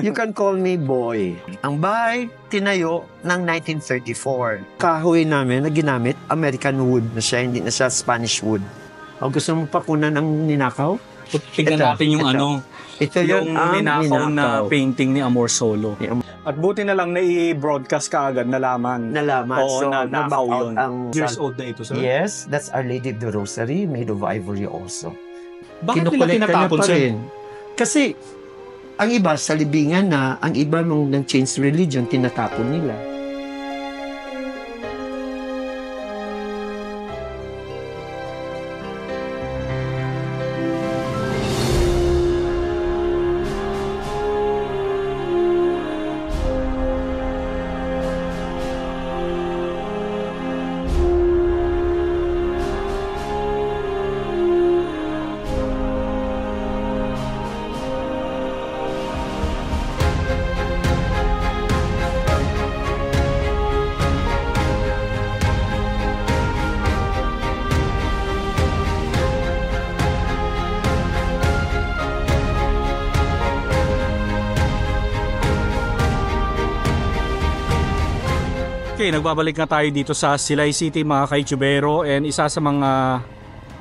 You can call me Boy. Ang bahay, tinayo ng 1934. Kahoy namin na ginamit, American wood na siya, hindi na siya Spanish wood. O gusto mo pakunan ng ninakaw? Tignan natin yung Ito yung ninakaw na painting ni Amor Solo. At buti na lang na-i-broadcast ka agad, nalaman. Oo, So, na nakaw yun. Years old old na ito, sir? Yes, that's Our Lady of the Rosary, made of ivory also. Bakit nila tinatapon, sir? Kasi, ang iba sa libingan na, ang iba nung change religion, tinatapon nila. Okay, nagbabalik na tayo dito sa Silay City mga ka-YouTubero, and isa sa mga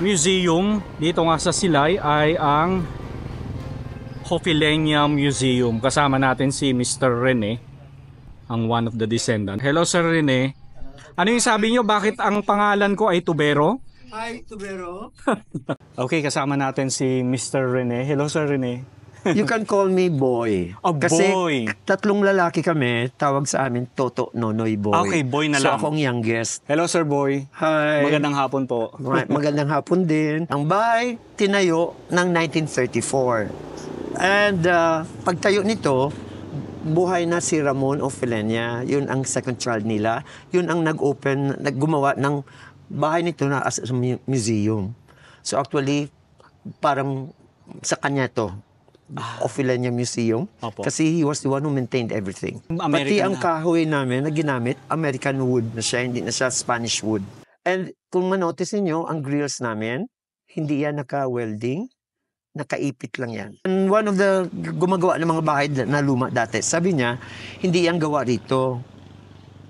museum dito nga sa Silay ay ang Hofilenia Museum. Kasama natin si Mr. Rene, ang one of the descendants. Hello Sir Rene. Ano yung sabi nyo? Bakit ang pangalan ko ay Tubero? Hi, Tubero. Okay, kasama natin si Mr. Rene. Hello Sir Rene. You can call me Boy. Kasi Boy. tatlong lalaki kami, tawag sa amin Toto, Nonoy, Boy. Okay, Boy na lang. So akong youngest. Hello Sir Boy. Hi. Magandang hapon po. Magandang hapon din. Ang bahay, tinayo ng 1934. And pagtayo nito, buhay na si Ramon Ofilenia. Yun ang second child nila. Yun ang naggumawa ng bahay nito na as a museum. So actually, parang sa kanya to. Ofilenia Museum. Opo. Kasi he was the one who maintained everything. American Pati ang kahoy namin na ginamit, American wood na siya, hindi na siya Spanish wood. And kung manotice niyo ang grills namin, hindi yan naka-welding, nakaipit lang yan. And one of the gumagawa ng mga bahay na luma dati, sabi niya, hindi yan gawa rito.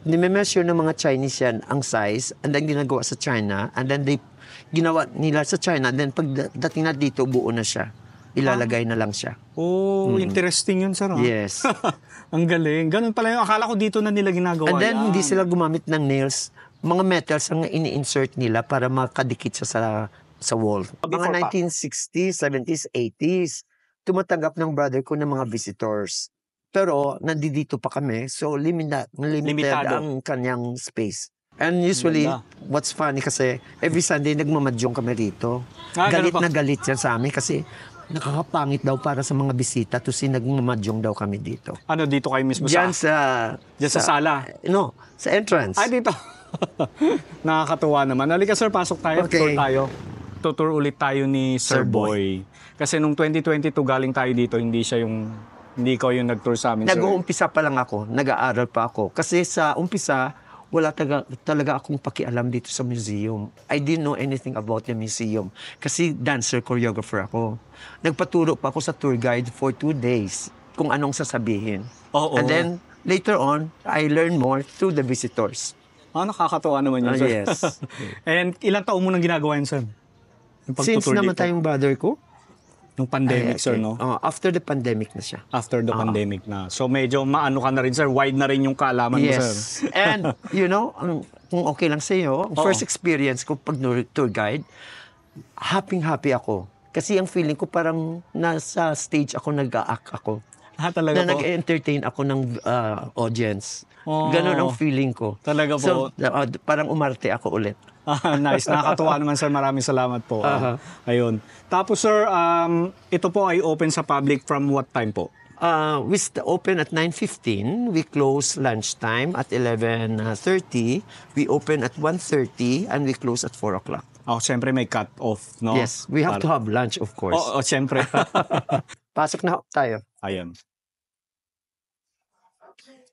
Nime-measure ng mga Chinese yan ang size, and then ginagawa sa China, and then ginawa nila sa China, and then pagdating na dito, buo na siya. Ilalagay na lang siya. Oh, interesting yun, sir. Yes. Ang galing. Ganun pala yung akala ko dito na nila ginagawa. And then, hindi sila gumamit ng nails. Mga metals ang ini-insert nila para makadikit siya sa wall. Mga 1960s, 70s, 80s, tumatanggap ng brother ko ng mga visitors. Pero, nandito pa kami. So, limited ang kanyang space. And usually, what's funny kasi, every Sunday, nagmamadyong kami rito. Galit na galit yan sa amin kasi nakakapangit daw para sa mga bisita to nagmamadyong daw kami dito. Ano, dito kayo mismo Diyan sa sala? No, sa entrance. Ay, dito. Nakakatuwa naman. Halika sir, pasok tayo. Okay. Tour tayo. Tutur ulit tayo ni Sir Boy. Kasi nung 2022 galing tayo dito, hindi ko yung nag-tour sa amin. Nag-uumpisa pa lang ako, nag-aaral pa ako. Kasi sa umpisa, wala talaga akong pakialam dito sa museum. I didn't know anything about the museum. Kasi dancer, choreographer ako. Nagpaturo pa ako sa tour guide for 2 days kung anong sasabihin. And then, later on, I learned more through the visitors. Nakakatawa naman yun, sir. Yes. And ilang taon mo nang ginagawa yun, sir? Since namatay yung brother ko, nung pandemic, sir, no? After the pandemic na siya. After the pandemic na. So medyo maano ka na rin, sir. Wide na rin yung kaalaman mo, sir. Yes. And, you know, kung okay lang sa iyo, first experience ko pag tour guide, happy ako. Kasi ang feeling ko parang nasa stage ako, nag-a-act ako. Talaga na po? nag-entertain ako ng audience. Ganon ang feeling ko. Talaga po? So, parang umarte ako ulit. Nice. Nakakatuwa naman, sir. Maraming salamat po. Ayun. Tapos, sir, ito po ay open sa public from what time po? We open at 9:15. We close lunchtime at 11:30. We open at 1:30 and we close at 4 o'clock. Siyempre may cut-off, no? Yes. We have to have lunch, of course. Siyempre. Pasok na tayo. Ayun.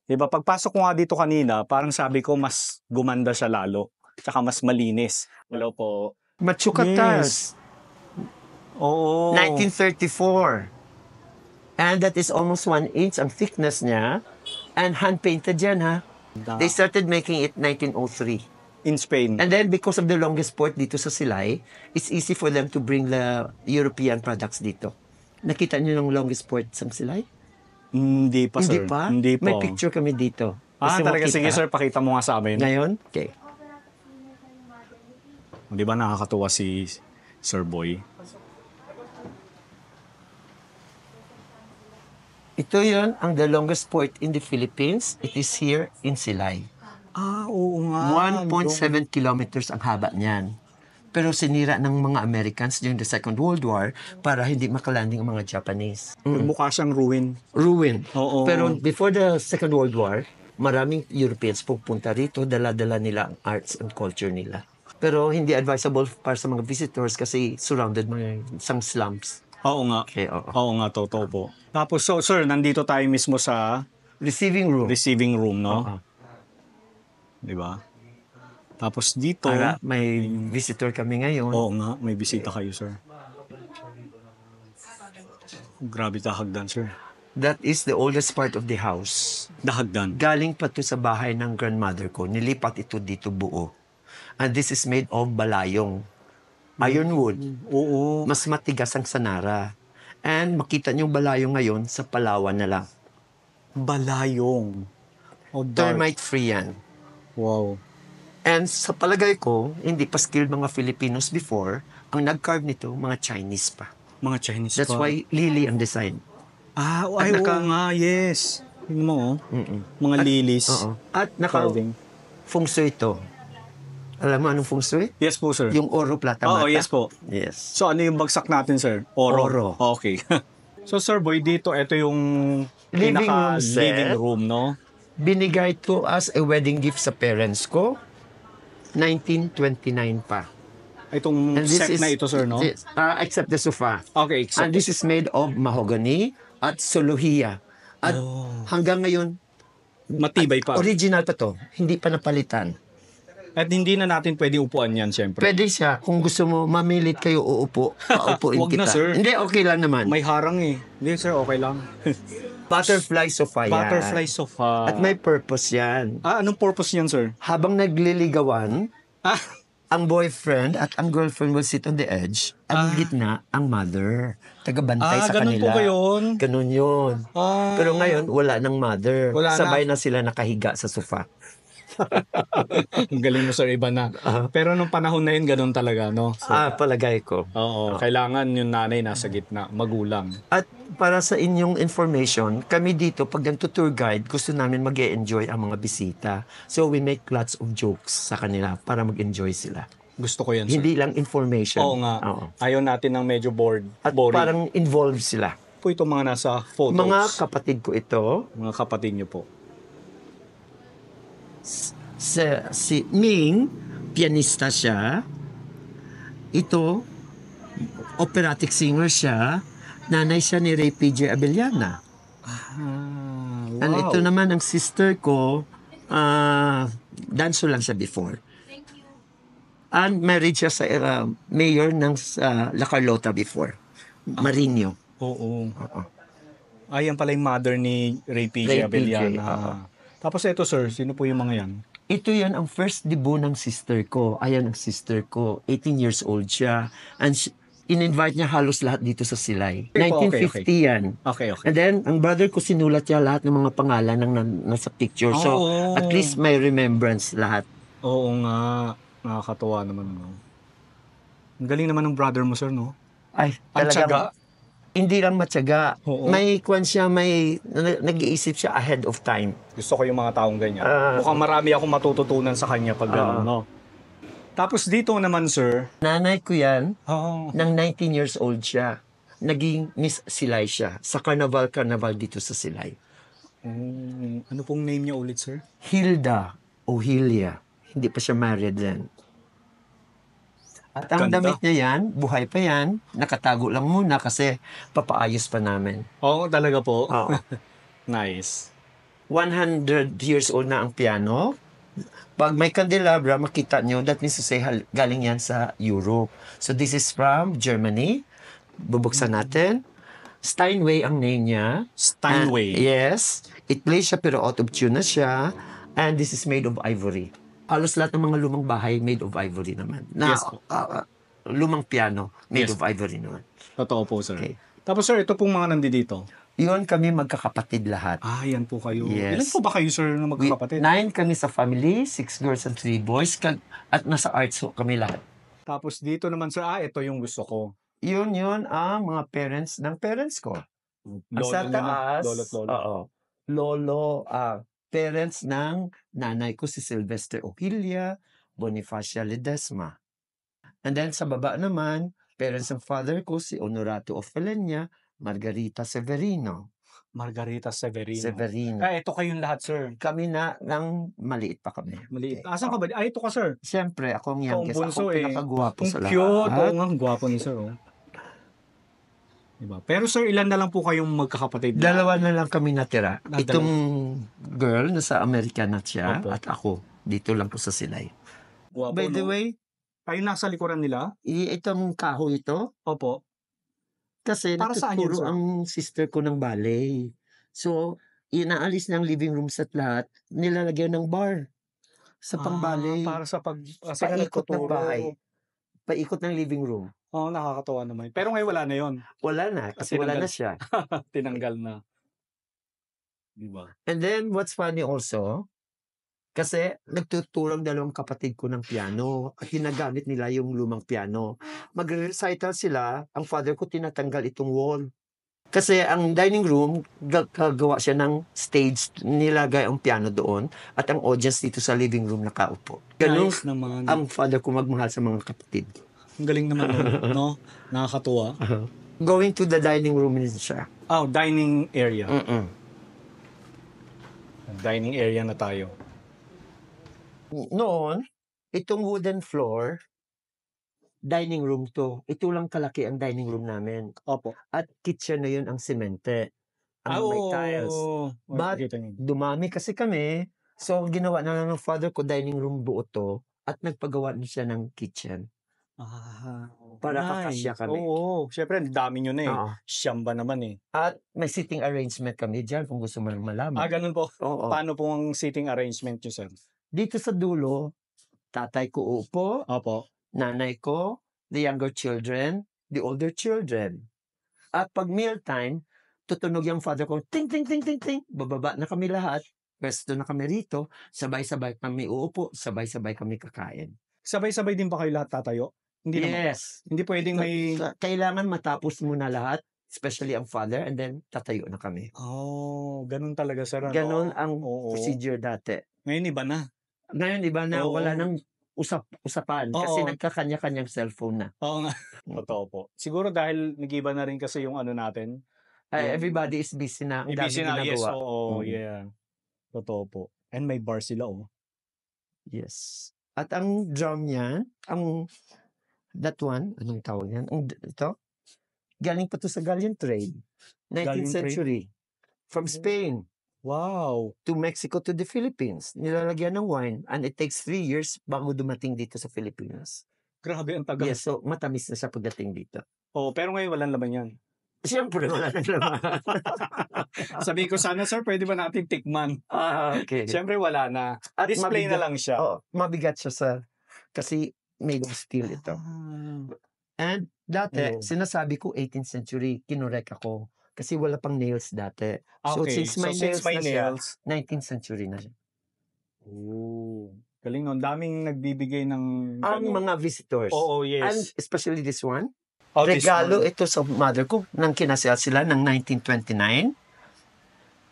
Diba, pagpasok ko nga dito kanina, parang sabi ko mas gumanda siya lalo. Tsaka mas malinis. Hello po. Machucatas. Oo. 1934. And that is almost 1 inch ang thickness niya. And hand-painted yan, ha? They started making it 1903. In Spain. And then because of the longest port dito sa Silay, it's easy for them to bring the European products dito. Nakita niyo yung longest port sa Silay? Hindi pa, Hindi sir. pa? Hindi pa. May picture kami dito. Ah, Gusto mo talaga. kita? Sige, sir. Pakita mo nga sa amin. Ngayon? Okay. Di ba nakakatuwa si Sir Boy? Ito yun, ang the longest port in the Philippines. It is here in Silay. Ah, oo nga. 1.7 kilometers ang haba niyan. Pero sinira ng mga Americans during the Second World War para hindi makalanding ang mga Japanese. Mukha siyang ruin. Ruin. Oo. Pero before the Second World War, maraming Europeans pupunta rito, dala-dala nila ang arts and culture nila. Pero hindi advisable para sa mga visitors kasi surrounded mga isang slums. Oo nga. Okay, oo. Oo nga, totoo po. Tapos, so, sir, nandito tayo mismo sa Receiving room. receiving room, no? Oo. Di ba? Tapos dito, Para may visitor kami ngayon. oo nga, may bisita kayo, sir. Grabe tahagdan, sir. That is the oldest part of the house. Dahagdan. Galing pa to sa bahay ng grandmother ko. Nilipat ito dito buo. And this is made of balayong. Ironwood. Oo. Mas matigas ang sanara. And makita niyo yung balayong ngayon sa Palawan na lang. Balayong. Oh, dark. Termite free yan. Wow. And sa palagay ko, hindi pa skilled mga Filipinos before, ang nag-carve nito, mga Chinese pa. Mga Chinese That's pa. why lily ang design. Ah, At ay, naka- oo nga, yes. Yun mo, oh. Mm-mm. Mga lilies. Oo. At naka Carving. feng shui ito. Alam mo anong feng shui? Yes po, sir. Yung oro plata Oo, mata. yes po. Yes. So, ano yung bagsak natin, sir? Oro. Oro. Okay. So, Sir Boy, dito, ito yung Living room set. living room, no? Binigay to as a wedding gift sa parents ko. 1929 pa. Itong set na ito, sir, no? Except the sofa. Okay, And this is made of mahogany at soluhiya. At hanggang ngayon, matibay pa. original pa to. Hindi pa napalitan. At hindi na natin pwede upuan yan, syempre. Pwede siya. Kung gusto mo, mamilit kayo uupo. Paupuin Wag kita. na, sir. Hindi, okay lang naman. May harang eh. Hindi, sir, okay lang. Butterfly sofa yan. Butterfly sofa. At may purpose yan. Ah, anong purpose yan, sir? Habang nagliligawan, Ah, ang boyfriend at ang girlfriend will sit on the edge. Ang gitna, ang mother. Tagabantay sa ganun kanila. po ba yun? Ganun yun. Ah. Pero ngayon, wala ng mother. Wala na. Sabay na sila nakahiga sa sofa. Ang galing mo, sir, iba na. Pero nung panahon na yun, ganun talaga, no? So, Palagay ko. oo, kailangan yung nanay nasa gitna, magulang. At para sa inyong information, kami dito, pag nagtutour guide, gusto namin mag-e-enjoy ang mga bisita. So we make lots of jokes sa kanila para mag-enjoy sila. Gusto ko yan, sir. Hindi lang information. Oo nga. Oo. Ayaw natin ng medyo boring. At parang involved sila. po itong mga nasa photos. Mga kapatid ko ito, Mga kapatid niyo po. si Ming, pianista siya. Ito, operatic singer siya. Nanay siya ni Ray P.J. Abellana. Wow. And ito naman ang sister ko, danso lang siya before. And married siya sa mayor ng La Carlota before. Marino. Oo. Ay, yan pala yung mother ni Ray P.J. Ray Abellana. P.J., oo. Tapos ito, sir, sino po yung mga yan? Ito yan ang first debut ng sister ko. Ayan ang sister ko. 18 years old siya. And in-invite niya halos lahat dito sa Silay. Okay po, 1950 yan. Okay, okay. And then, ang brother ko sinulat niya lahat ng mga pangalan ng nasa picture. So, Oh. at least may remembrance lahat. Oo nga. Nakakatuwa naman, no? Ang galing naman ng brother mo, sir, no? Ay, Ang talaga. tiyaga. Hindi lang matyaga. Oo. May kwan siya, may nag-iisip siya ahead of time. Gusto ko yung mga taong ganyan. Ah. Mukhang marami akong matututunan sa kanya pag gano'n, no? Tapos dito naman, sir. Nanay ko yan, Oo. nang 19 years old siya. Naging Miss Silay siya sa Carnival dito sa Silay. Ano pong name niya ulit, sir? Hilda Ohilia. Hindi pa siya married then. At ang Ganda. damit niya yan, buhay pa yan, nakatago lang muna kasi papaayos pa namin. Oo, talaga po. Oo. Nice. 100 years old na ang piano. Pag may candelabra, makita nyo, that means to say galing yan sa Europe. So this is from Germany. Bubuksan natin. Steinway ang name niya. Steinway. Yes. It plays siya pero out of tune na siya. And this is made of ivory. Halos lahat ng mga lumang bahay made of ivory naman. Yes po. Lumang piano made Yes. of ivory naman. Totoo po, sir. Okay. Tapos, sir, ito pong mga nandito. Yun kami magkakapatid lahat. Yan po kayo. Yes. Ilan po ba kayo, sir, na magkakapatid? 9 kami sa family, 6 girls and 3 boys. At nasa arts kami lahat. Tapos dito naman, sir, ito yung gusto ko. Yun ang mga parents ng parents ko. Ang sa taas, Lolo't lolo. oo. Lolo, parents ng nanay ko si Sylvester Ohilia, Bonifacia Ledesma. And then sa baba naman, parents ng father ko si Honorato Ofelenia, Margarita Severino. Margarita Severino. Severino. Ito kayong lahat, sir. Kami nang maliit pa kami. Maliit. Okay. Asan ka ba? Ito ka, sir. Siyempre, ako ang youngest. bunso Ako pinakagwapo Ang sa lahat. cute. Oo nga, ang gwapo ni sir. Oh. Diba? Pero sir, ilan na lang po kayong magkakapatid? Dalawa na lang kami natira. Dalawa. Itong girl, nasa Amerika na siya, Opo. at ako, dito lang po sa Silay. Gwapo, By the no? way, Kayo nasa likuran nila? itong kahoy ito, Opo. kasi Para saan yun, nagtuturo sir? ang sister ko ng ballet. So, inaalis ng living rooms at lahat, nilalagyan ng bar sa pang-ballet. Para sa pag... Kasi Paikot ng bahay. Paikot ng living room. Oo, nakakatawa naman. Pero ngayon wala na yon. Wala na, kasi wala na siya. Tinanggal na. Diba? And then, what's funny also, kasi nagtuturang dalawang kapatid ko ng piano at ginagamit nila yung lumang piano. Magre-recital sila, ang father ko tinatanggal itong wall. Kasi ang dining room, gagawa siya ng stage, nilagay ang piano doon at ang audience dito sa living room nakaupo. Ganun Nice naman. ang father ko magmahal sa mga kapatid. Ang galing naman nun, no? Nakakatuwa. Going to the dining room din siya. Dining area. Mm-mm. Dining area na tayo. Noon, itong wooden floor, dining room to. Ito lang kalaki ang dining room namin. Opo. At kitchen na yun ang semente. Ang may tiles. But, dumami kasi kami. So, ginawa na lang ng father ko, dining room buo to. At nagpagawa na siya ng kitchen. Para kakasya kami. Oo. Siyempre, dami nyo na eh. Oo. Siyamba naman eh. At may sitting arrangement kami dyan kung gusto mo lang malaman. Ganun po. Oo. Paano po ang seating arrangement nyo, sir? Dito sa dulo, tatay ko uupo, Opo. nanay ko, the younger children, the older children. At pag mealtime, tutunog yung father ko, ting, ting, ting, ting, ting. Bababa na kami lahat. Pwesto na kami rito. Sabay-sabay kami uupo. Sabay-sabay kami kakain. Sabay-sabay din ba kayo lahat tatayo? Hindi naman. Yes. Hindi pwedeng may... Kailangan matapos muna lahat, especially ang father, and then tatayo na kami. Ganun talaga, sir. ano? Ganon ang Oo. procedure dati. Ngayon iba na. Ngayon, iba na, Oo. wala nang usapan kasi Oo. nagkakanya-kanyang cellphone na. Oo nga. Totoo po. Siguro dahil nag-iba na rin kasi yung ano natin. Everybody is busy na. Ang Busy na. daming Yes, ginagawa. oo. Mm. Yeah. Totoo po. And may bar sila, oh. Yes. At ang drum niyan, that one, anong tawag yan? Ito, galing pa to sa galleon trade. 19th Galleon trade? century. From Spain Wow. to Mexico to the Philippines. Nilalagyan ng wine. And it takes 3 years bago dumating dito sa Philippines. Grabe ang tagal. Yes, so matamis na siya pagdating dito. Oh, pero ngayon walang laman yan. Siyempre, wala na naman. Sabi ko sana, sir, pwede ba natin tikman? Okay. Siyempre wala na. At Display na mabigat- lang siya. Oo, mabigat siya sa, kasi made of steel ito. And dati, Oo. sinasabi ko 18th century, kinorek ako. Kasi wala pang nails dati. So, Okay. since may nails na siya, nails. 19th century na siya. Oh. Galing nun. Daming nagbibigay ng... Ang mga visitors. Oo, And yes. especially this one. Oh, this Regalo one. ito sa mother ko nang kinasal sila ng 1929.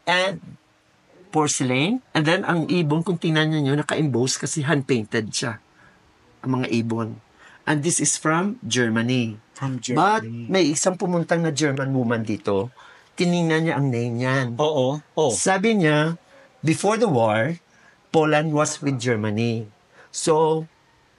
And porcelain. And then, ang ibon, kung tingnan nyo, naka-emboss kasi hand-painted siya. Ang mga ibon. And this is from Germany. From But Germany. may isang pumuntang na German woman dito. Tiningnan niya ang name niyan. Oo. Oh. Sabi niya, before the war, Poland was with Germany. So,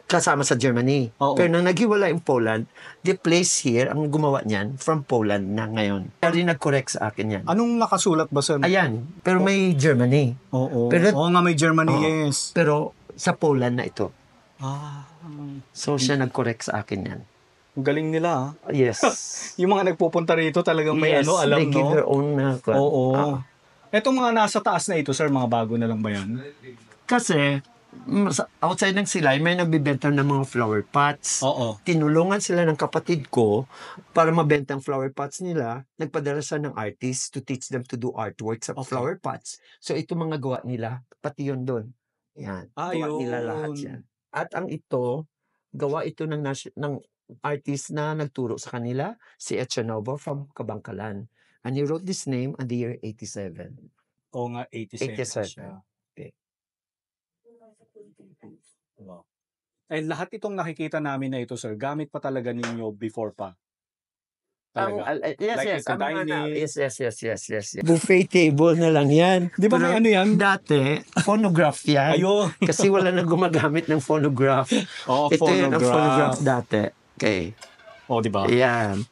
kasama sa Germany. Oo. Pero nang naghiwalay ang Poland, the place here, ang gumawa niyan, from Poland na ngayon. Kaya rin nag-correct sa akin yan. Anong nakasulat ba, sir? Ayan, pero may Germany. Oo. Pero- Oo nga, may Germany, Oo. yes. Pero sa Poland na ito. Ah. So, siya nag-correct sa akin yan. Ang galing nila, ah. Yes. Yung mga nagpupunta rito talagang may Yes, alam, they give no? their own Oo. ah. Etong mga nasa taas na ito, sir, mga bago na lang ba yan? Kasi, outside ng Silay, may nagbibenta ng mga flower pots. Oo. Tinulungan sila ng kapatid ko para mabenta ang flower pots nila. Nagpadala siya ng artist to teach them to do artwork sa Okay. flower pots. So, ito mga gawa nila, pati yun doon. Yan. Gawa nila lahat yan. At ang ito, gawa ito ng artist na nagturo sa kanila, si Echenobo from Kabangkalan. And he wrote this name in the year 87. Oo nga, 87 87. siya. Okay. Wow. And lahat itong nakikita namin na ito, sir, gamit pa talaga ninyo before pa? Talaga? Yes, Like yes. ito, dining? Yes. Buffet table na lang yan. Di ba may Pero ano yan? Dati, phonograph yan. Ayun. Kasi wala na gumagamit ng phonograph. Oo, Ito yun ang phonograph phonograph. dati. Okay. Oh, di ba? Yan.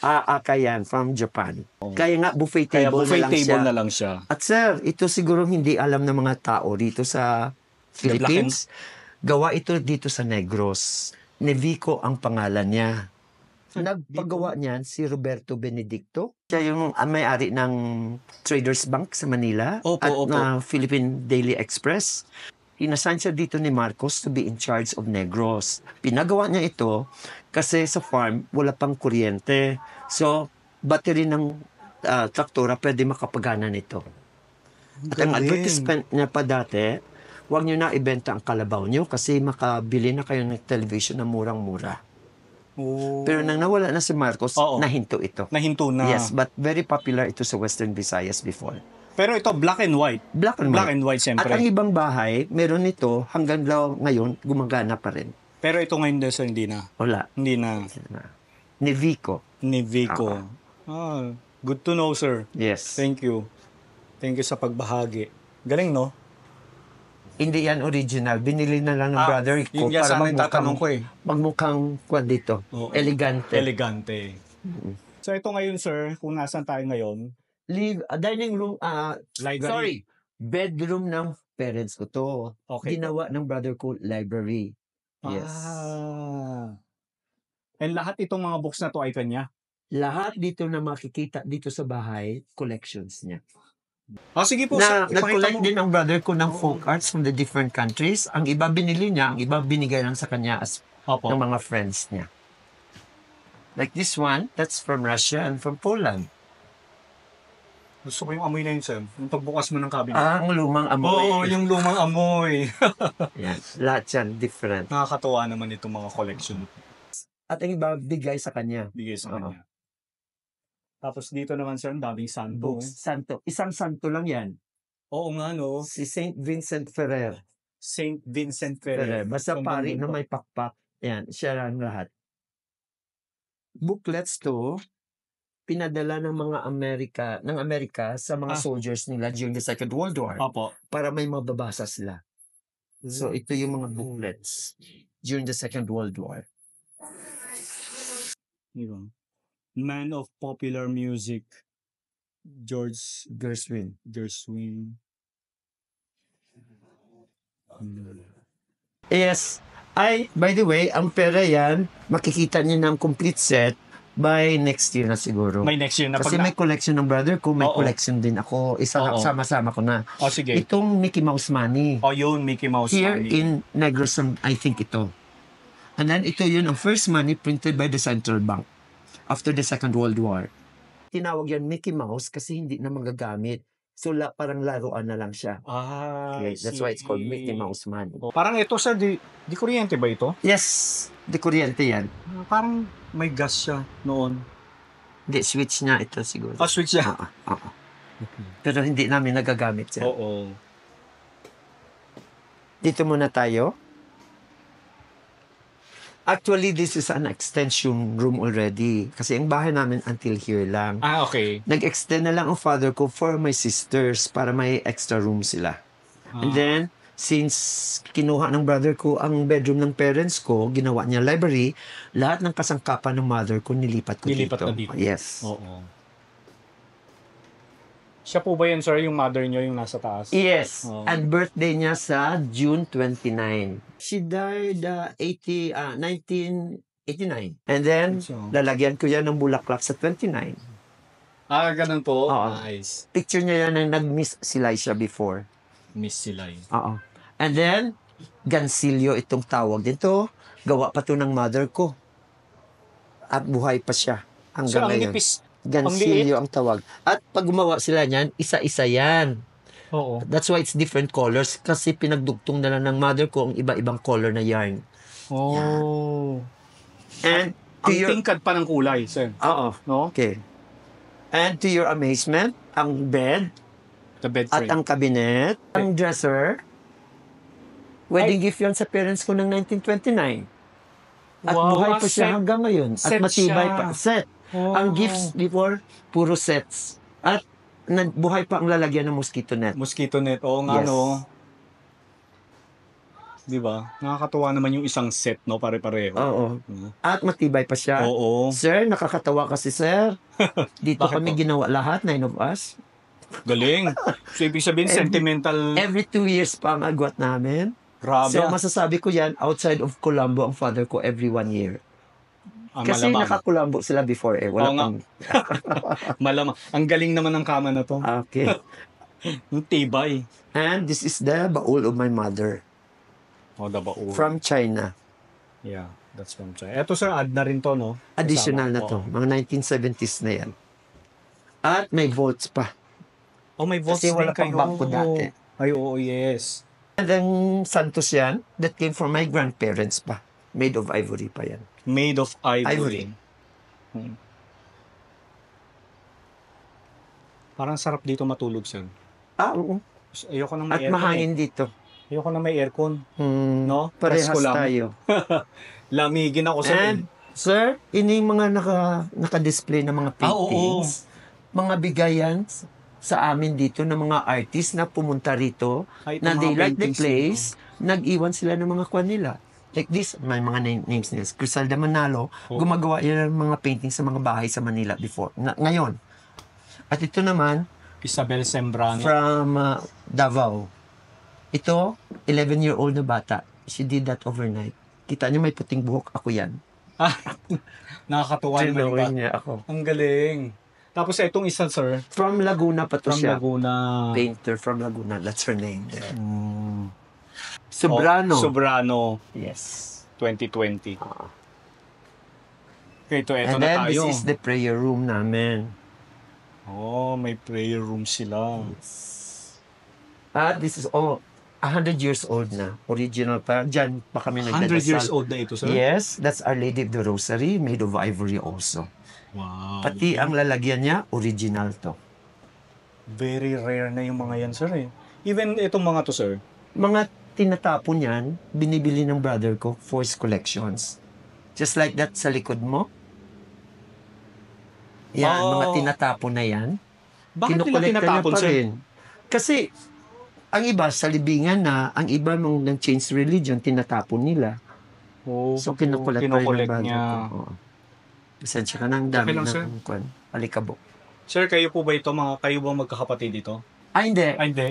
Aaka yan from Japan. Kaya nga buffet Kaya table buffet na lang table siya. na lang siya. At sir, ito siguro hindi alam ng mga tao dito sa Philippines. Gawa ito dito sa Negros. Nevico ang pangalan niya. Nagpagawa niyan si Roberto Benedicto. Siya yung may-ari ng Traders Bank sa Manila at na Philippine Daily Express. Inasign siya dito ni Marcos to be in charge of Negros. Pinagawa niya ito kasi sa farm wala pang kuryente. So, battery ng traktora pwede makapagana nito. At ang advertisement niya pa dati, huwag niyo na ibenta ang kalabaw niyo kasi makabili na kayo ng television na murang-mura. Oh. Pero nang nawala na si Marcos, nahinto ito. Nahinto na. Yes, but very popular ito sa Western Visayas before. Pero ito, black and white. Black and Black white. and white, siyempre. At ang ibang bahay, meron nito hanggang ngayon, gumagana pa rin. Pero ito ngayon, sir, hindi na. Wala. Hindi na. Nevico. Nevico. Good to know, sir. Yes. Thank you. Thank you sa pagbahagi. Galing, no? Hindi yan original. Binili na lang ng brother ko Yun nga sana yung tatanong ko eh. magmukhang kwan dito. Oo. Elegante. Elegante. So ito ngayon, sir, kung nasan tayo ngayon, Dining room, library. bedroom ng parents ko to. Okay. Ginawa ng brother ko library. Yes. And lahat itong mga books na to ay kanya? Lahat dito na makikita dito sa bahay, collections niya. Sige po. Nag-collect din ang brother ko ng folk arts from the different countries. Ang iba binili niya, ang iba binigay lang sa kanya as ng mga friends niya. Like this one, that's from Russia and from Poland. Gusto ko yung amoy na yun, sir. Yung pagbukas mo ng cabinet. Ang lumang amoy. Oo, yung lumang amoy. Yan. Lahat yan, different. Nakakatuwa naman itong mga collection. At ang iba, bigay sa kanya. Bigay sa kanya. Tapos dito naman, sir, ang daming santo. Books. Santo. Isang santo lang yan. Oo nga, no? Si Saint Vincent Ferrer. Saint Vincent Ferrer. Basta pari na may pakpak. Yan, siya lang lahat. Booklets to, pinadala ng mga Amerika sa mga soldiers nila during the Second World War. Opo. Para may mababasa sila. So, ito yung mga booklets during the Second World War. Man of Popular Music, George Gershwin. Yes. By the way, ang pera yan, makikita niyo ng complete set by next year na siguro. May next year na. Kasi may collection ng brother ko, may collection din ako. Sama-sama ko na. Sige. Itong Mickey Mouse Money. Yun, Mickey Mouse Here Money. in Negros, I think ito. And then ito yun, ang first money printed by the Central Bank after the Second World War. Tinawag yan Mickey Mouse kasi hindi na magagamit. So, parang laruan na lang siya. Okay, that's why it's called Mickey Mouse Money. Parang ito, sir, di kuryente ba ito? Yes, di kuryente yan. Parang may gas siya noon. Hindi, switch niya ito siguro. Switch siya? Pero hindi namin nagagamit siya. Oo. Dito muna tayo. Actually, this is an extension room already. Kasi ang bahay namin until here lang. Okay. Nag-extend na lang ang father ko for my sisters para may extra room sila. And then, since kinuha ng brother ko ang bedroom ng parents ko, ginawa niya library, lahat ng kasangkapan ng mother ko nilipat ko Nilipat dito. na dito? Yes. Oo. Siya po ba yan, sir, yung mother niyo yung nasa taas? Yes. And birthday niya sa June 29. She died 1989. 89. And then, So, lalagyan ko yan ng bulaklak sa 29. ganun po. Oo. Nice. Picture niya yan na nag-miss si Liza before. Miss sila eh. Oo. And then, Gansilyo itong tawag dito. Gawa pa to ng mother ko. At buhay pa siya So, hanggang ang ngayon. nipis. Gansilyo ang tawag. At pag gumawa sila niyan, isa-isa yan. Oo. That's why it's different colors kasi pinagdugtong na lang ng mother ko ang iba-ibang color na yarn. Oh. And to Ang your... tingkad pa ng kulay, sir. Oo. No? Okay. And to your amazement, ang bed The bed at frame. ang cabinet, ang dresser, wedding gift yan sa parents ko ng 1929. At Wow, buhay pa set. siya hanggang ngayon. At Set matibay siya. pa. Set. Oh. Ang gifts before, puro sets. At buhay pa ang lalagyan ng mosquito net. Mosquito net. Oo nga, Yes. no? Di ba? Nakakatuwa naman yung isang set, no? Pare-pareho. Oo. At matibay pa siya. Oo. Sir, nakakatawa kasi, sir. Dito Bakit kami po? ginawa lahat, 9 of us. Galing. So, ibig sabihin, sentimental. Every 2 years pa ang agwat namin. Grabe. So, masasabi ko yan, outside of Colombo, ang father ko every 1 year. Kasi malamang. naka-Colombo sila before eh. Wala Oo nga. pang... Malamang. Ang galing naman ng kama na to. Okay. Ang tibay. And this is the baul of my mother Oh, dabaul. from China. Yeah, that's from China. Eto, sir, add na rin to, no? Additional Kasama. na to. Oo. Mga 1970s na yan. At may vaults pa. Oh, may votes Kasi din wala pang kayo. bangko dati. Ay, oo, yes. And then, Santos yan. That came from my grandparents pa. Made of ivory pa yan. Made of Ivory. ivory. Hmm. Parang sarap dito matulog, sir. Oo. Ayoko na may At aircon. mahangin dito. Ayoko na may aircon. No? Parehas Presko lang. tayo. Lamigin ako, sir. And, sir, ini yung mga naka-display na mga Ah, oo. paintings. Mga bigayan sa amin dito ng mga artist na pumunta rito Ay, itong na mga they like the paintings place, nag-iwan sila ng mga kwan nila. Like this, may mga names nila. Crisalda Manalo, Oo. gumagawa yan ng mga paintings sa mga bahay sa Manila before. Ngayon. At ito naman, Isabel Sembrano. from Davao. Ito, 11-year-old na bata. She did that overnight. Kita niyo may puting buhok, ako yan. Nakakatuwa naman Tinawin ba? niya ako. Ang galing. Tapos itong isa, sir. From Laguna pa to From siya. Laguna. Painter from Laguna. That's her name. There. Mm. Sobrano. Oh, Sobrano Yes. 2020. Okay, ito And na then, tayo. this is the prayer room namin. Oh, may prayer room sila. At this is all 100 years old na. Original pa. Diyan pa kami 100 years nagdadasal. old na ito, sir? Yes, that's Our Lady of the Rosary, made of ivory also. Wow. Pati ang lalagyan niya, original to. Very rare na yung mga yan, sir. Eh. Even itong mga to, sir. Mga tinatapon yan, binibili ng brother ko for his collections. Just like that sa likod mo. Yan, Oh. mga tinatapon na yan. Bakit nila Kinukolekta niya tinatapon, pa sir? rin. Kasi, ang iba sa libingan na, ang iba nung nang-change religion, tinatapon nila. Oh, So, kinukolekta rin ng kinukolekt brother niya. ko. Oo. Pasensya ka na, ang dami Okay lang, sir. ng kwan. Alikabok. Sir, kayo po ba ito? Kayo ba magkakapatid dito? Hindi. Hindi.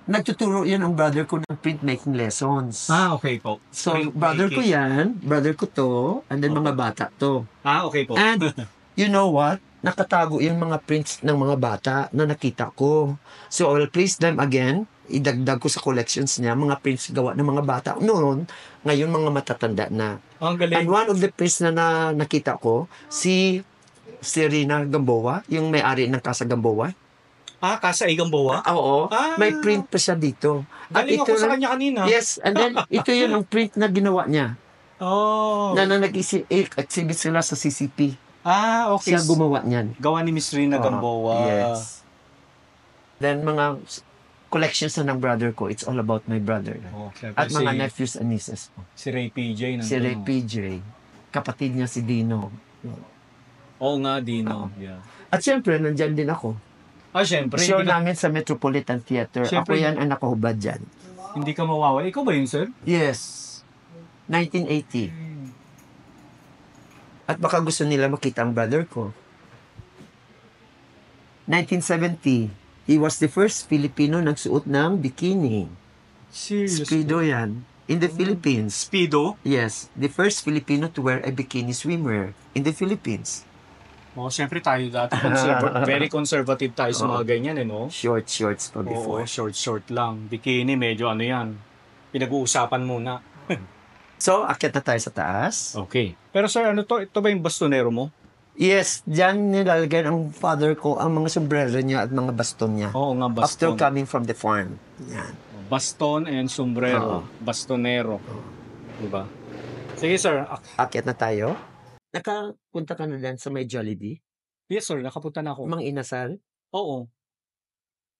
Nagtuturo yan ang brother ko ng printmaking lessons. Okay po. So, Printmaking. brother ko yan, brother ko to, and then mga bata to. Okay po. And, you know what? Nakatago yung mga prints ng mga bata na nakita ko. So, I will place them again. Idagdag ko sa collections niya, mga prints gawa ng mga bata. Noon, ngayon mga matatanda na. Ang And galing. one of the prints na nakita ko, si Rina Gamboa, yung may-ari ng Casa Gamboa. Kasa Igamboa? Oo. Ah. May print pa siya dito. Galing ako sa kanya kanina. Yes, and then ito yun ang print na ginawa niya. Oh. Na nag-exhibit sila sa CCP. Okay. Siya gumawa niyan. Gawa ni Miss Rina Gamboa. Yes. Then mga collections na ng brother ko, it's all about my brother. Syempre, At mga nephews and nieces ko. si Ray PJ. Si Ray PJ, kapatid niya si Dino. Oo nga, Dino. Yeah. At syempre, nandyan din ako. Syempre. Show Hindi ka, namin sa Metropolitan Theater. Syempre. Ako yan ang nakahubad dyan. hindi ka mawawala. Ikaw ba yun, sir? Yes. 1980. At baka gusto nila makita ang brother ko. 1970, he was the first Filipino nagsuot ng bikini. Seriously? Speedo yan. in the Philippines. Speedo? Yes, the first Filipino to wear a bikini swimwear in the Philippines. Oh, siyempre tayo dati very conservative tayo sa mga ganyan, no? Shorts pa before. Oo, short lang. Bikini, medyo ano yan. Pinag-uusapan muna. So, akyat na tayo sa taas. Okay. Pero sir, ano to? Ito ba yung bastonero mo? Yes, diyan nilalagay ng father ko ang mga sombrero niya at mga baston niya. Oo nga, After baston. coming from the farm. Yan. Baston and sombrero. Bastonero. Diba? Sige sir. Akyat na tayo. Nakapunta ka na dyan sa may Jollibee? Yes sir, nakapunta na ako. Mang Inasal? Oo.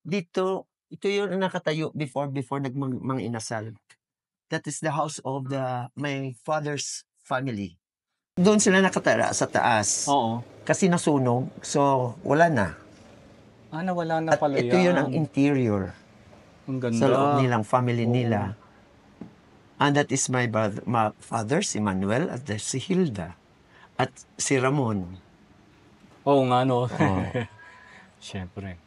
Dito, ito yung nakatayo before Mang Inasal. That is the house of my father's family. Doon sila nakatara sa taas. Oo. Kasi nasunog, so wala na. Nawala na At pala ito yun ang interior Ang ganda. sa loob nilang family nila. And that is my father, si Manuel, at si Hilda. At si Ramon. Oo nga, no? Siyempre.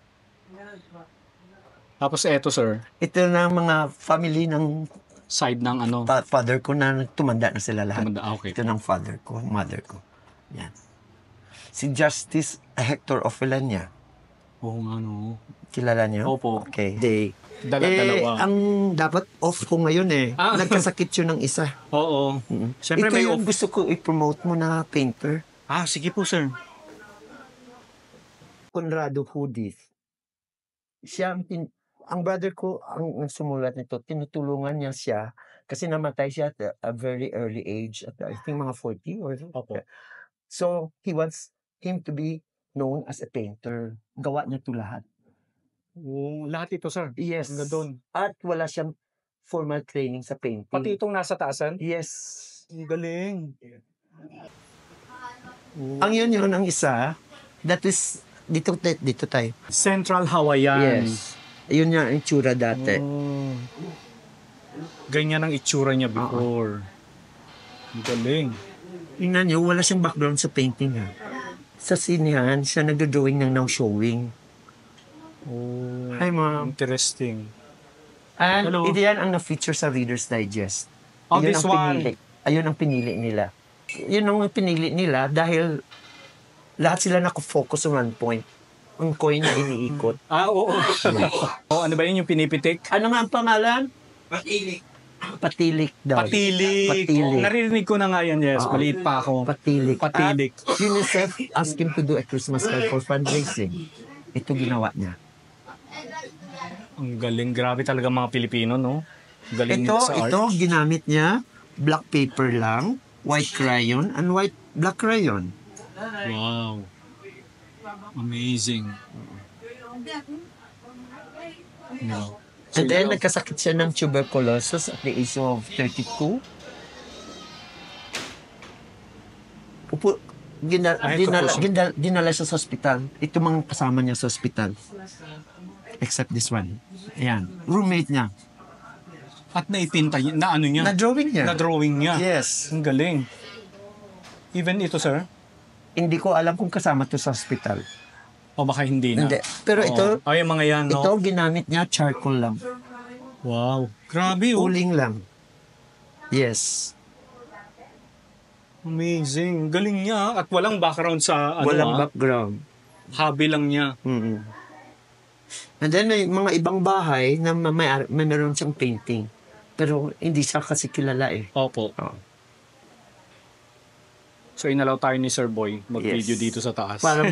Tapos eto, sir. Ito na ang mga family ng Side ng ano? father ko na tumanda na sila lahat. Okay. Ito ng father ko, mother ko. Yan. Si Justice Hector Ofelania. Oo nga, no? Kilala niyo? Opo. Okay. Day. Dalawa. Ang dapat off ko ngayon Nagkasakit yun ng isa. Oo. Siyempre Ito may yung gusto ko i-promote mo na painter. Sige po, sir. Conrado Hudis. Siya ang brother ko ang sumulat nito. Tinutulungan niya siya kasi namatay siya at a very early age. At I think mga 40 or so. Opo. So, he wants him to be known as a painter. Gawa niya ito lahat. Lahat ito, sir. Yes. Hanggang doon. At wala siyang formal training sa painting. Pati itong nasa taasan? Yes. Ang galing. Ang yun ang isa. That is, dito tayo. Central Hawaiian. Yes. Yun yung itsura dati. Ganyan ang itsura niya before. Ang galing. Tingnan niyo, wala siyang background sa painting Sa sinihan, siya nagdo-drawing ng now showing. Hi, Ma'am. Interesting. And Hello. ito yan ang na-feature sa Reader's Digest. Ayun This ang one. pinili. Ayun ang pinili nila. Yun ang pinili nila dahil lahat sila nakafocus sa one point. Ang coin na iniikot. Oo. Ano ba yun yung pinipitik? Ano nga ang pangalan? Patilik daw. Patilik. Patilik. Naririnig ko na nga yan, yes. Maliit pa ako. Patilik. Patilik. At UNICEF asked him to do a Christmas card for fundraising. Ito ginawa niya. Ang galing. Grabe talaga mga Pilipino, no? Galing sa art. Ito ginamit niya. Black paper lang, white crayon, and black crayon. Wow. Amazing. No. And then, nagkasakit siya ng tuberculosis at the age of 32. Dinala siya sa hospital. Ito mga kasama niya sa hospital. Except this one. Ayan. Roommate niya. At naipinta niya, na ano niya? Na-drawing niya. Na-drawing niya. Yes. Ang galing. Even ito, sir? Hindi ko alam kung kasama to sa hospital. O baka hindi na? Hindi. Pero ito, Ay, yung mga yan, no? ito ginamit niya charcoal lang. Wow. Grabe, oh. Uling lang. Yes. Amazing. Galing niya. At walang background sa, Walang background. hobby lang niya. Mm-hmm. And then may mga ibang bahay na may meron siyang painting. Pero hindi siya kasi kilala Opo. Oo. So, inalaw tayo ni Sir Boy mag-video Yes. dito sa taas. Para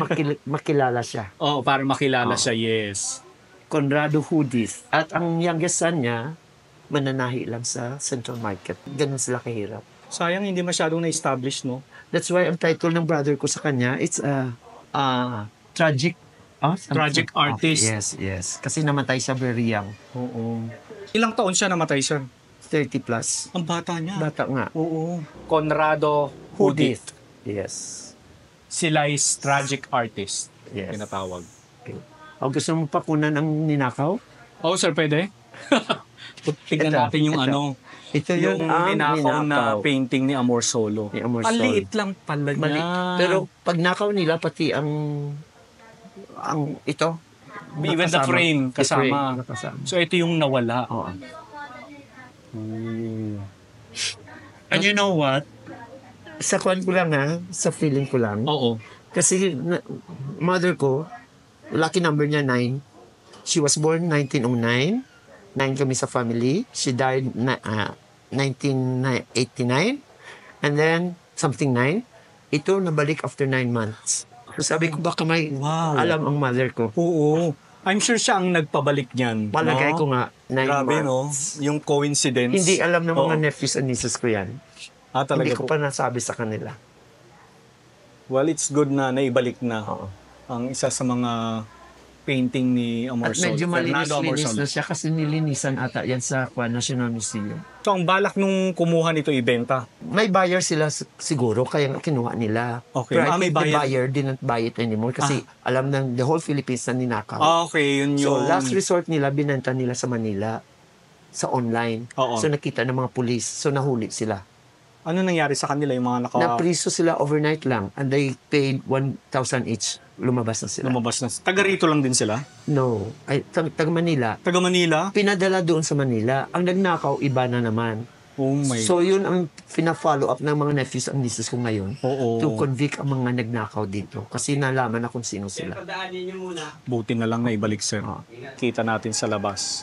makilala siya. Oo, para makilala siya, yes. Conrado Hudis. At ang youngest son niya, mananahi lang sa Central Market. Ganun sila kahirap. Sayang, hindi masyadong na-establish, no? That's why ang title ng brother ko sa kanya, it's tragic. Tragic artist. Yes. Kasi namatay siya very young. Oo. Ilang taon siya namatay, sir? 30 plus. Ang bata niya. Bata nga. Oo. Conrado Hudis. Hudis. Yes. Sila is tragic artist. Yes. Tinatawag. O gusto mo pa kunan ang ninakaw? Oo, sir, pwede? Tignan Ito, natin yung ito. ano. Ito Yung ang ninakaw na ninakaw. painting ni Amor Solo. Ni Amor Ang Solo. liit lang pala niya. Mali. Pero pag nakaw nila, pati ang ito. Even the frame kasama. nakasama. So, ito yung nawala. Oo. And you know what? Sa kwan ko lang sa feeling ko lang. Oo. Kasi mother ko, lucky number niya 9. She was born 1909. 9 kami sa family. She died 1989. And then, something 9. Ito, nabalik after 9 months. So sabi ko, baka may alam ang mother ko. Oo. I'm sure siya ang nagpabalik niyan. Palagay ko nga, 9 Grabe, months. no? Yung coincidence. Hindi alam ng mga Oo. nephews and nieces ko yan. Talaga Hindi ko po. pa nasabi sa kanila. Well, it's good na naibalik na Oo. ang isa sa mga painting ni At Amorsol. medyo Fernando malinis-linis Amorsol. na siya kasi nilinisan ata yan sa National Museum. So, ang balak nung kumuha nito ibenta. May buyer sila siguro, kaya kinuha nila. Okay. Pero I May think the buyer. buyer didn't buy it anymore kasi alam ng the whole Philippines na ninakaw. Okay, yun So, yung... last resort nila, binenta nila sa Manila sa online. Oo. So, nakita ng mga pulis. So, nahuli sila. Ano nangyari sa kanila yung mga Napriso sila overnight lang and they paid 1,000 each. Lumabas na sila. lumabas na? Taga rito lang din sila? No. Ay, taga Manila. Taga Manila? Pinadala doon sa Manila. Ang nagnakaw, iba na naman. Oh my... So, yun ang pina-follow up ng mga nephews and nieces ko ngayon. Oo. To convict ang mga nagnakaw dito. Kasi nalaman na kung sino sila. Buti na lang na ibalik, sir. Oo. Kita natin sa labas.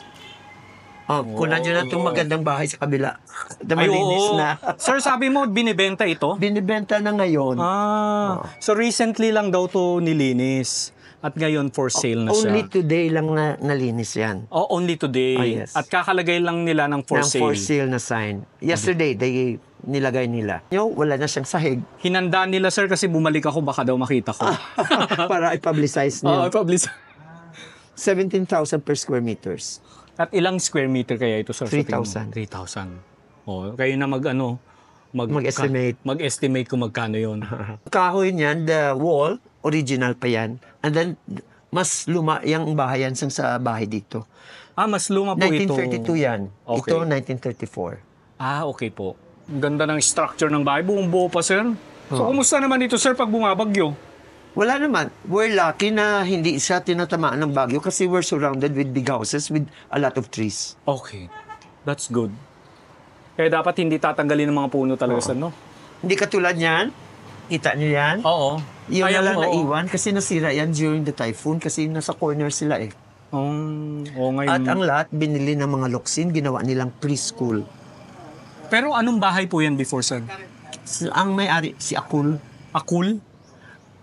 Kunan nyo na itong magandang bahay sa kabila. Na Ay, malinis oo. na. Sir, sabi mo, binibenta ito? Binibenta na ngayon. So recently lang daw to nilinis. At ngayon for sale na siya. Only today lang na nalinis yan. Oh, only today. Oh, yes. At kakalagay lang nila ng for ng sale. for sale na sign. Yesterday, they nilagay nila. Wala na siyang sahig. Hinanda nila, sir, kasi bumalik ako, baka daw makita ko. Para i-publicize Oo, niyo. publish. 17,000 per square meters. At ilang square meter kaya ito, sir? 3,000. 3,000. Oh, kayo na Mag-estimate. Mag-estimate kung magkano 'yon. Kahoy niyan, the wall, original pa yan. And then, mas luma yung bahay yan sa bahay dito. Mas luma po ito. 1932 yan. Okay. Ito, 1934. Okay po. Ang ganda ng structure ng bahay. Buong buo pa, sir. So, kumusta naman ito, sir, pag bumabagyo? Wala naman. We're lucky na hindi siya tinatamaan ng bagyo kasi we're surrounded with big houses with a lot of trees. Okay. That's good. Kaya dapat hindi tatanggalin ng mga puno talaga, sir, no? Hindi katulad yan. Kita niyo yan? Oo. Yung Ayan, na lang oo. naiwan kasi nasira yan during the typhoon kasi nasa corner sila eh. Ngayon. At ang lahat binili ng mga loksin, ginawa nilang preschool. Pero anong bahay po yan before, sir? Ang may-ari, si Akul. Akul?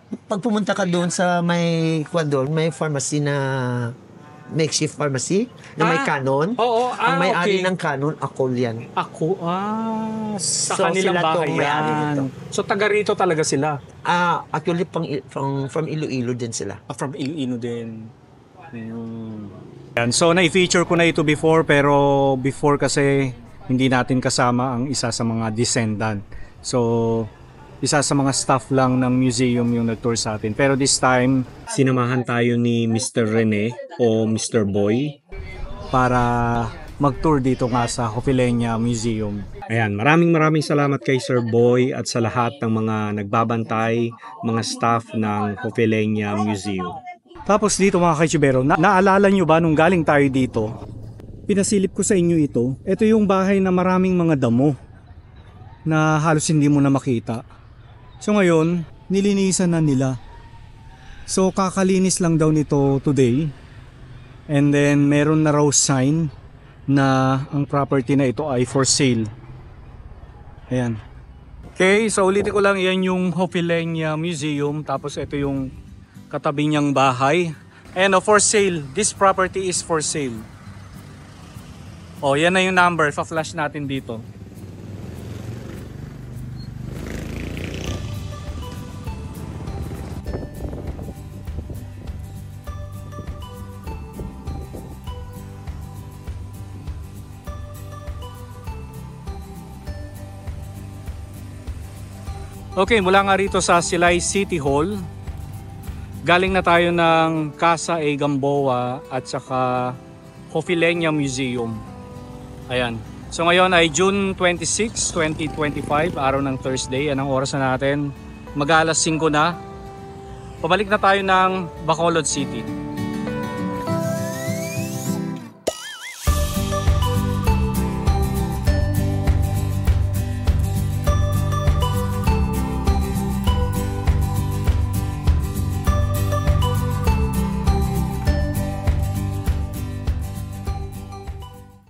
Pag pumunta ka doon sa may pharmacy na makeshift pharmacy na may Canon. Oo. Ang may-ari Okay. ng Canon, Akul yan. Sa So, kanilang sila tong bahay may-ari yan. nito. So, taga rito talaga sila. Actually, from Iloilo din sila. From Iloilo din. Yan. So, na-feature ko na ito before, pero before kasi hindi natin kasama ang isa sa mga descendant. So, isa sa mga staff lang ng museum yung nag-tour sa atin. Pero this time, sinamahan tayo ni Mr. Rene o Mr. Boy para mag-tour dito nga sa Hofilenia Museum. Ayan, maraming salamat kay Sir Boy at sa lahat ng mga nagbabantay, mga staff ng Hofilenia Museum. Tapos dito mga kaichibero, naalala nyo ba nung galing tayo dito? Pinasilip ko sa inyo ito. Ito yung bahay na maraming mga damo na halos hindi mo na makita. So ngayon, nilinisan na nila. So kakalinis lang daw nito today. And then meron na raw sign na ang property na ito ay for sale. Ayan. Okay, so ulitin ko lang, yan yung Hofilenia Museum. Tapos ito yung katabi niyang bahay. And for sale, this property is for sale. Yan na yung number, pa-flash natin dito. Okay, mula nga rito sa Silay City Hall, galing na tayo ng Casa A. Gamboa at saka Hofilenia Museum. Ayan. So ngayon ay June 26, 2025, araw ng Thursday. Anong oras na natin? Mag-alas 5 na. Pabalik na tayo ng Bacolod City.